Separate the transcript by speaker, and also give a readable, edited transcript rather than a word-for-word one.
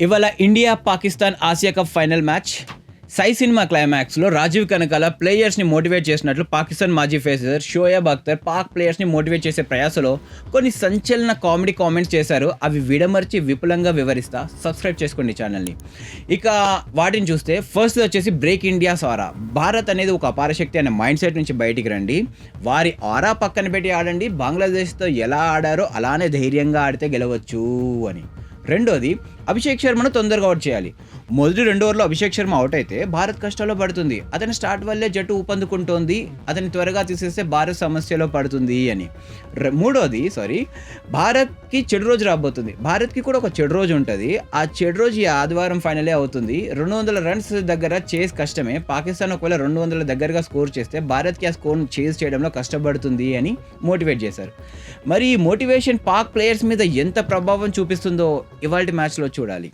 Speaker 1: ఇవాళ India Pakistan Asia cup final match Sye cinema క్లైమాక్స్లో రాజీవ్ కనకాల ప్లేయర్స్ని మోటివేట్ చేసినట్లు పాకిస్తాన్ మాజీ ఫేసర్ షోయబ్ అఖ్తర్ పాక్ ప్లేయర్స్ని మోటివేట్ చేసే ప్రయాసలో కొన్ని సంచలన కామెడీ కామెంట్స్ చేశారు. అవి విడమర్చి విపులంగా వివరిస్తా. సబ్స్క్రైబ్ చేసుకోండి ఛానల్ని. ఇక వాటిని చూస్తే ఫస్ట్ వచ్చేసి బ్రేక్ ఇండియా ఆరా. భారత్ అనేది ఒక అపార శక్తి అనే మైండ్ సెట్ నుంచి బయటికి రండి. వారి ఆరా పక్కన పెట్టి ఆడండి. బంగ్లాదేశ్తో ఎలా ఆడారో అలానే ధైర్యంగా ఆడితే గెలవచ్చు అని. రెండోది, అభిషేక్ శర్మను తొందరగా అవుట్ చేయాలి. మొదటి 2 ఓవర్లో అభిషేక్ శర్మ అవుట్ అయితే భారత్ కష్టాల్లో పడుతుంది. అతని స్టార్ట్ వల్లే జట్టు ఊపందుకుంటోంది. అతని త్వరగా తీసేస్తే భారత్ సమస్యలో పడుతుంది అని. మూడోది, భారత్కి చెడు రోజు రాబోతుంది. భారత్కి కూడా ఒక చెడు రోజు ఉంటుంది. ఆ చెడు రోజు ఈ ఆదివారం ఫైనలే అవుతుంది. 200 రన్స్ దగ్గర చేస్ కష్టమే. పాకిస్తాన్ ఒకవేళ 200 దగ్గరగా స్కోర్ చేస్తే భారత్కి ఆ స్కోర్ను చేస్ చేయడంలో కష్టపడుతుంది అని మోటివేట్ చేశారు. మరి ఈ మోటివేషన్ పాక్ ప్లేయర్స్ మీద ఎంత ప్రభావం చూపిస్తుందో ఇవాల్టి మ్యాచ్లో చూడాలి.